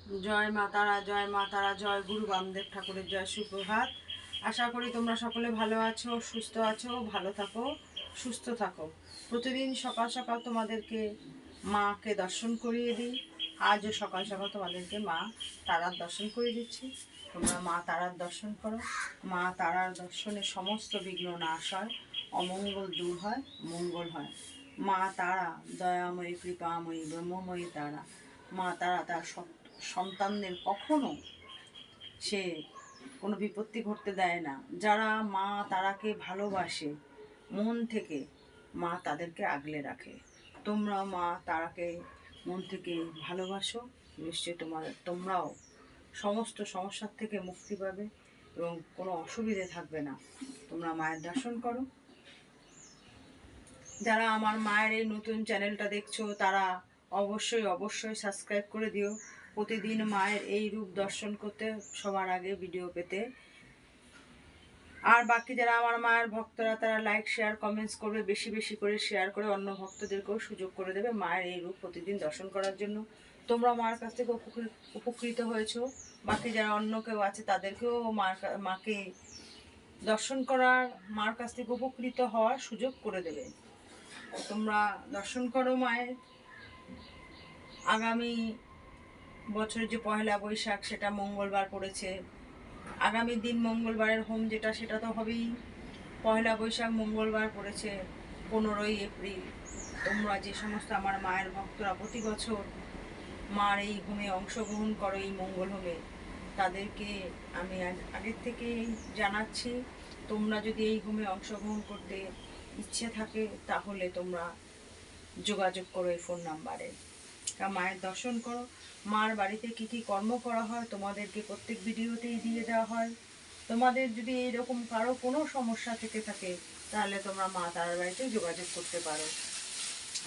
জয় মা তারা, জয় মা তারা, জয় গুরু বামদেব ঠাকুরের জয়, সুপ্রভাত। আশা করি তোমরা সকলে ভালো আছো, সুস্থ আছো, ভালো থাকো, সুস্থ থাকো। প্রতিদিন সকাল সকাল তোমাদেরকে মাকে দর্শন করিয়ে দিই। আজও সকাল সকাল তোমাদেরকে মা তারার দর্শন করিয়ে দিচ্ছি। তোমরা মা তারার দর্শন করো। মা তারার দর্শনে সমস্ত বিঘ্ন নাশ হয়, অমঙ্গল দূর হয়, মঙ্গল হয়। মা তারা দয়াময়ী, কৃপাময়ী, ব্রহ্মময়ী তারা। মা তারা তার সন্তানদের কখনো সে কোনো বিপত্তি ঘটতে দেয় না। যারা মা তারাকে ভালোবাসে মন থেকে, মা তাদেরকে আগলে রাখে। তোমরা মা তারাকে মন থেকে ভালোবাসো, নিশ্চয়ই তোমরাও সমস্ত সমস্যার থেকে মুক্তি পাবে এবং কোনো অসুবিধে থাকবে না। তোমরা মায়ের দর্শন করো। যারা আমার মায়ের এই নতুন চ্যানেলটা দেখছো তারা অবশ্যই অবশ্যই সাবস্ক্রাইব করে দিও, প্রতিদিন মায়ের এই রূপ দর্শন করতে, সবার আগে ভিডিও পেতে। আর বাকি যারা আমার মায়ের ভক্তরা তারা লাইক শেয়ার কমেন্টস করবে, বেশি বেশি করে শেয়ার করে অন্য ভক্তদেরকেও সুযোগ করে দেবে মায়ের এই রূপ প্রতিদিন দর্শন করার জন্য। তোমরা মার কাছ থেকে উপকৃত হয়েছো, বাকি যারা অন্য কেউ আছে তাদেরকেও মাকে দর্শন করার, মার কাছ থেকে উপকৃত হওয়ার সুযোগ করে দেবে। তোমরা দর্শন করো মায়ের। আগামী বছরের যে পয়লা বৈশাখ সেটা মঙ্গলবার পড়েছে। আগামী দিন মঙ্গলবারের হোম যেটা সেটা তো হবেই। পয়লা বৈশাখ মঙ্গলবার পড়েছে 15ই এপ্রিল। তোমরা যে সমস্ত আমার মায়ের ভক্তরা প্রতি বছর মার এই হোমে অংশগ্রহণ করো, এই মঙ্গল হোমে, তাদেরকে আমি আগের থেকেই জানাচ্ছি, তোমরা যদি এই হোমে অংশগ্রহণ করতে ইচ্ছে থাকে তাহলে তোমরা যোগাযোগ করো এই ফোন নাম্বারে। মায়ের দর্শন করো। মার বাড়িতে কি কি কর্ম করা হয় তোমাদেরকে প্রত্যেক ভিডিওতেই দিয়ে দেওয়া হয়। তোমাদের যদি এইরকম কারো কোনো সমস্যা থেকে থাকে তাহলে তোমরা মা তারার বাড়িতে যোগাযোগ করতে পারো।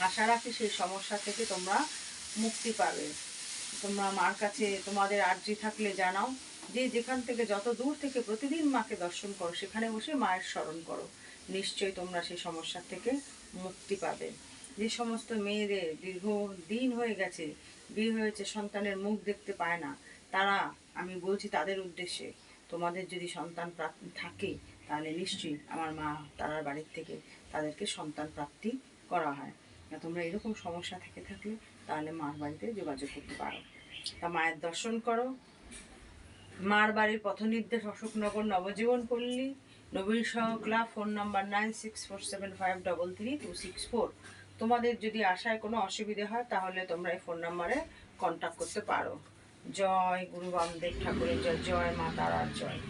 আশা রাখি সেই সমস্যা থেকে তোমরা মুক্তি পাবে। তোমরা মার কাছে তোমাদের আর্জি থাকলে জানাও, যে যেখান থেকে যত দূর থেকে প্রতিদিন মাকে দর্শন করো সেখানে বসে মায়ের স্মরণ করো, নিশ্চয়ই তোমরা সেই সমস্যা থেকে মুক্তি পাবে। যে সমস্ত মেয়েদের দীর্ঘ দিন হয়ে গেছে, বিয়ে হয়েছে, সন্তানের মুখ দেখতে পায় না, তারা, আমি বলছি তাদের উদ্দেশ্যে, তোমাদের যদি সন্তান থাকে তাহলে নিশ্চয়ই আমার মা তারার বাড়ির থেকে তাদেরকে সন্তান প্রাপ্তি করা হয়। তোমরা এরকম সমস্যা থেকে থাকলে তাহলে মার বাড়িতে যোগাযোগ করতে পারো। তা মায়ের দর্শন করো। মার বাড়ির পথ নির্দেশ অশোকনগর নবজীবন পল্লী, নবীন সহ ক্লাব, ফোন নাম্বার 9647533264। তোমাদের যদি আসায় কোনো অসুবিধে হয় তাহলে তোমরা এই ফোন নাম্বারে কন্ট্যাক্ট করতে পারো। জয় গুরু বামদেব ঠাকুরের জয়, জয় মা তারার জয়।